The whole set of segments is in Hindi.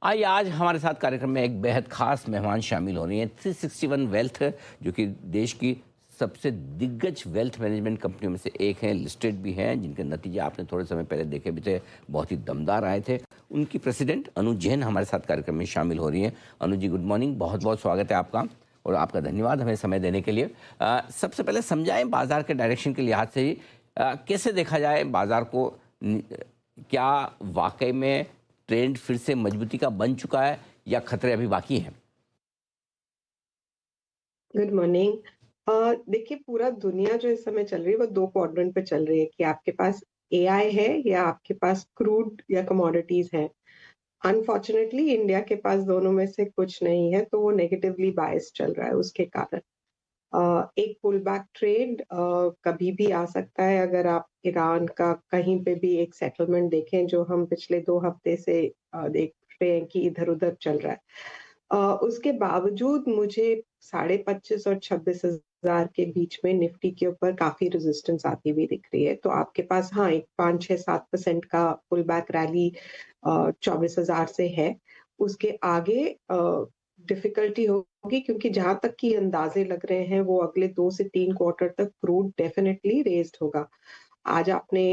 आइए आज हमारे साथ कार्यक्रम में एक बेहद खास मेहमान शामिल हो रही हैं 361 वेल्थ, जो कि देश की सबसे दिग्गज वेल्थ मैनेजमेंट कंपनियों में से एक है, लिस्टेड भी हैं, जिनके नतीजे आपने थोड़े समय पहले देखे भी थे, बहुत ही दमदार आए थे। उनकी प्रेसिडेंट अनु जैन हमारे साथ कार्यक्रम में शामिल हो रही हैं। अनु जी, गुड मॉर्निंग, बहुत बहुत स्वागत है आपका और आपका धन्यवाद हमें समय देने के लिए। सबसे पहले समझाएं बाजार के डायरेक्शन के लिहाज से ही कैसे देखा जाए बाजार को। क्या वाकई में ट्रेंड फिर से मजबूती का बन चुका है या खतरे अभी बाकी हैं? Good morning. देखिए, पूरा दुनिया जो इस समय चल रही है वो दो क्वाड्रेंट पे चल रही है कि आपके पास एआई है या आपके पास क्रूड या कमोडिटीज है। अनफॉर्चुनेटली इंडिया के पास दोनों में से कुछ नहीं है, तो वो नेगेटिवली बायस चल रहा है। उसके कारण एक पुल बैक ट्रेड कभी भी आ सकता है। अगर आप ईरान का कहीं पे भी एक सेटलमेंट देखें, जो हम पिछले 2 हफ्ते से देख रहे हैं कि इधर उधर चल रहा है, उसके बावजूद मुझे 25,500 और 26,000 के बीच में निफ्टी के ऊपर काफी रेजिस्टेंस आती हुई दिख रही है। तो आपके पास हाँ, एक 5-6-7% का पुल बैक रैली 24,000 से है। उसके आगे डिफिकल्टी होगी, क्योंकि जहां तक की अंदाजे लग रहे हैं वो अगले 2 से 3 क्वार्टर तक क्रूड डेफिनेटली रेज्ड होगा। आज आपने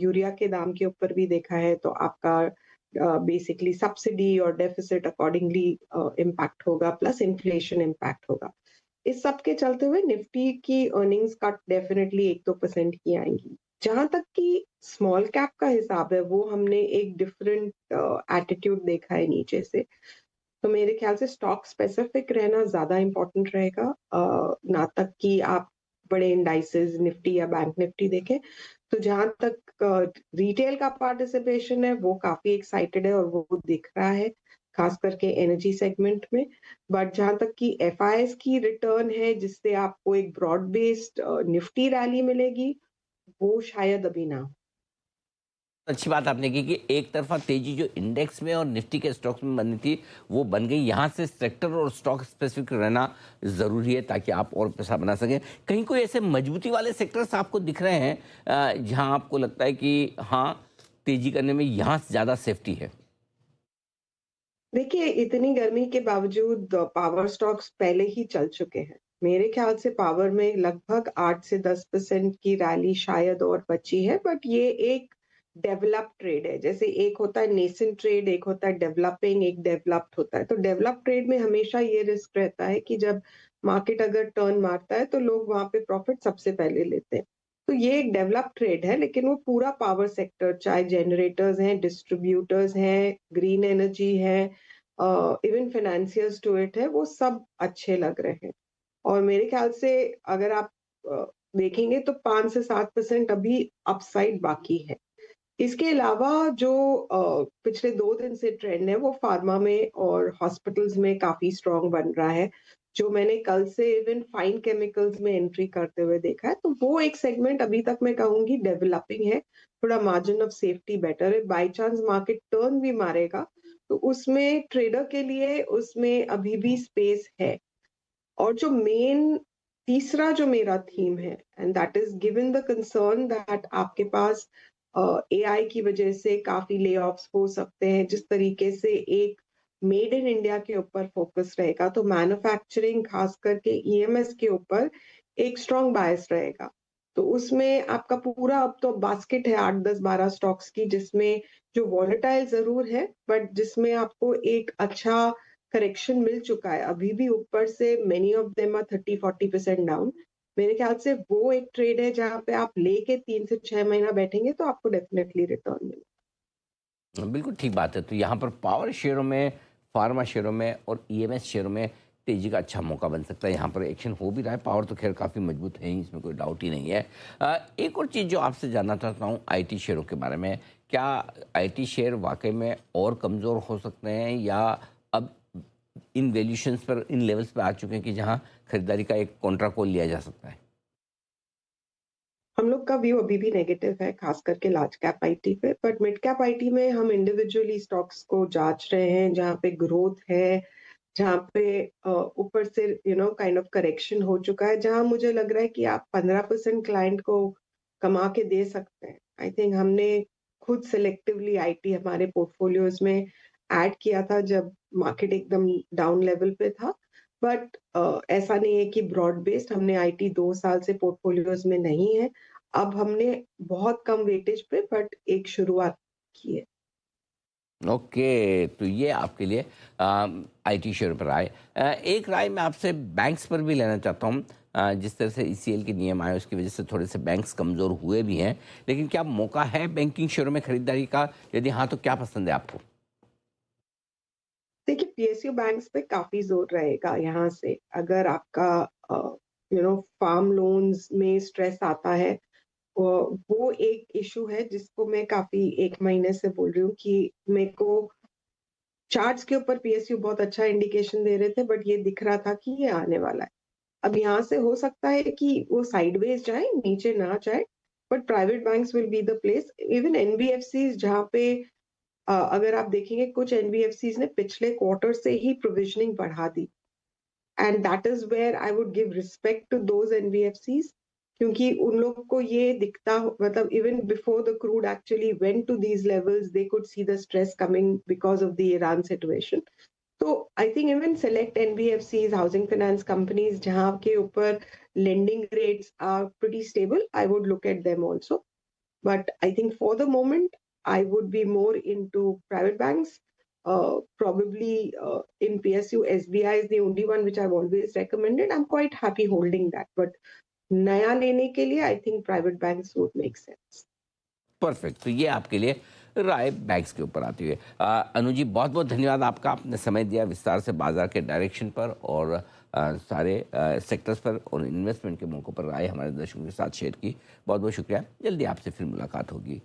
यूरिया के दाम के ऊपर भी देखा है, तो आपका बेसिकली सब्सिडी और डेफिसिट अकॉर्डिंगली इम्पैक्ट होगा, प्लस इन्फ्लेशन इम्पैक्ट होगा। इस सब के चलते हुए निफ्टी की अर्निंग्स कट डेफिनेटली 1-2% की आएंगी। जहां तक कि स्मॉल कैप का हिसाब है, वो हमने एक डिफरेंट एटीट्यूड देखा है नीचे से। तो मेरे ख्याल से स्टॉक स्पेसिफिक रहना ज्यादा इम्पोर्टेंट रहेगा, ना तक कि आप बड़े इंडाइसेस निफ्टी या बैंक निफ्टी देखें। तो जहां तक रिटेल का पार्टिसिपेशन है, वो काफी एक्साइटेड है और वो दिख रहा है, खास करके एनर्जी सेगमेंट में। बट जहां तक कि एफआईएस की रिटर्न है, जिससे आपको एक ब्रॉड बेस्ड निफ्टी रैली मिलेगी, वो शायद अभी ना हो। अच्छी बात आपने की कि एक तरफा तेजी जो इंडेक्स में और निफ्टी के स्टॉक्स में बननी थी वो बन गई। यहाँ से सेक्टर और स्टॉक स्पेसिफिक रहना ज़रूरी है ताकि आप और पैसा बना सकें। कहीं कोई ऐसे मजबूती वाले सेक्टर्स आपको दिख रहे हैं जहाँ आपको लगता है कि हाँ, तेजी करने में यहाँ ज़्यादा सेफ्टी है? देखिए, इतनी गर्मी के बावजूद पावर स्टॉक्स पहले ही चल चुके हैं। मेरे ख्याल से पावर में लगभग 8 से 10% की रैली शायद और बची है, बट ये एक डेवलप ट्रेड है। जैसे एक होता है नेसेंट ट्रेड, एक होता है डेवलपिंग, एक डेवलप्ड होता है। तो डेवलप ट्रेड में हमेशा ये रिस्क रहता है कि जब मार्केट अगर टर्न मारता है तो लोग वहां पे प्रॉफिट सबसे पहले लेते हैं। तो ये एक डेवलप ट्रेड है, लेकिन वो पूरा पावर सेक्टर, चाहे जनरेटर्स हैं, डिस्ट्रीब्यूटर्स हैं, ग्रीन एनर्जी है, इवन फाइनेंशियर्स टू इट है, वो सब अच्छे लग रहे हैं। और मेरे ख्याल से अगर आप अ, देखेंगे तो 5 से 7% अभी अपसाइड बाकी है। इसके अलावा जो पिछले 2 दिन से ट्रेंड है, वो फार्मा में और हॉस्पिटल्स में काफी स्ट्रांग बन रहा है, जो मैंने कल से इवन फाइन केमिकल्स में एंट्री करते हुए देखा है। तो वो एक सेगमेंट अभी तक मैं कहूंगी डेवलपिंग है, थोड़ा मार्जिन ऑफ सेफ्टी बेटर है। बाई चांस मार्केट टर्न भी मारेगा तो उसमें ट्रेडर के लिए उसमें अभी भी स्पेस है। और जो मेन तीसरा जो मेरा थीम है, and that is given the concern that आपके पास एआई की वजह से काफी ले ऑफ्स हो सकते हैं, जिस तरीके से एक मेड इन इंडिया के ऊपर फोकस रहेगा, तो मैन्युफैक्चरिंग खास करके ईएमएस के ऊपर एक स्ट्रॉन्ग बायस रहेगा। तो उसमें आपका पूरा अब तो बास्केट है 8-10-12 स्टॉक्स की, जिसमें जो वॉलेटाइल जरूर है, बट जिसमें आपको एक अच्छा करेक्शन मिल चुका है। अभी भी ऊपर से many of them are 30-40% down. मेरे ख्याल से वो एक ट्रेड है जहां पे आप लेके 3 से 6 महीना बैठेंगे तो आपको डेफिनेटली रिटर्न मिलेगा। बिल्कुल ठीक बात है। तो यहाँ पर पावर शेयरों में, फार्मा शेयरों में और ईएमएस शेयरों में तेजी का अच्छा मौका बन सकता है। यहाँ पर एक्शन हो भी रहा है। पावर तो खैर काफ़ी मजबूत है ही, इसमें कोई डाउट ही नहीं है। एक और चीज़ जो आपसे जानना चाहता हूँ आईटी शेयरों के बारे में। क्या आईटी शेयर वाकई में और कमज़ोर हो सकते हैं या अब इन वैल्यूशंस पर, इन लेवल्स पे आ चुके हैं कि जहाँ खरीदारी का एक कॉन्ट्रा कॉल लिया जा सकता है? हम लोग का व्यू अभी भी नेगेटिव है, खास करके लार्ज कैप आईटी पे। बट मिड कैप आईटी में हम इंडिविजुअली स्टॉक्स को जांच रहे हैं, जहाँ पे ग्रोथ है, जहाँ पे ऊपर से काइंड ऑफ करेक्शन हो चुका है, जहाँ मुझे लग रहा है कि आप 15% क्लाइंट को कमा के दे सकते हैं। आई थिंक हमने खुद सिलेक्टिवली आईटी हमारे पोर्टफोलियोज में ऐड किया था जब मार्केट एकदम डाउन लेवल पे था। बट ऐसा नहीं है कि ब्रॉड बेस्ड, हमने आईटी 2 साल से पोर्टफोलियोज़ में नहीं है। अब हमने बहुत कम वेटेज पे बट एक शुरुआत की है। ओके, तो ये आपके लिए आईटी शेयर पर आए। एक राय मैं आपसे बैंक्स पर भी लेना चाहता हूँ। जिस तरह से ईसीएल के नियम आए उसकी वजह से थोड़े से बैंक्स कमज़ोर हुए भी हैं, लेकिन क्या मौका है बैंकिंग शेयरों में खरीदारी का? यदि हाँ, तो क्या पसंद है आपको? देखिए, पीएसयू बैंक्स पे काफ़ी ज़ोर रहेगा यहाँ से। अगर आपका फार्म लोन्स में स्ट्रेस आता है, अ, वो एक इश्यू है जिसको मैं काफ़ी 1 महीने से बोल रही हूँ कि मेरे को चार्ट्स के ऊपर पीएसयू बहुत अच्छा इंडिकेशन दे रहे थे, बट ये दिख रहा था कि ये आने वाला है। अब यहाँ से हो सकता है कि वो साइडवेज जाए, नीचे ना जाए, but private banks will be the place. Even NBFCs जहाँ पे अगर आप देखेंगे कुछ एनबीएफसीज़ ने पिछले क्वार्टर से ही प्रोविजनिंग बढ़ा दी। And that is where I would give respect to those NBFCs, क्योंकि उन लोगों को ये दिखता, मतलब even before the crude actually went to these levels, they could see the stress coming because of the Iran situation. तो I think even select NBFCs, housing finance companies जहाँ के ऊपर lending rates are pretty stable, I would look at them also. But I think for the moment, I would be more into private banks. Probably in PSU, SBI is the only one which I've always recommended. I'm quite happy holding that. But नया लेने के लिए I think private banks would make sense. Perfect, तो ये आपके लिए राय बैंक्स के ऊपर आती है। अनु जी, बहुत बहुत धन्यवाद आपका, आपने समय दिया विस्तार से बाजार के डायरेक्शन पर और सारे सेक्टर्स पर और इन्वेस्टमेंट के मौक़ों पर राय हमारे दर्शकों के साथ शेयर की। बहुत बहुत शुक्रिया। जल्दी आपसे फिर मुलाकात होगी।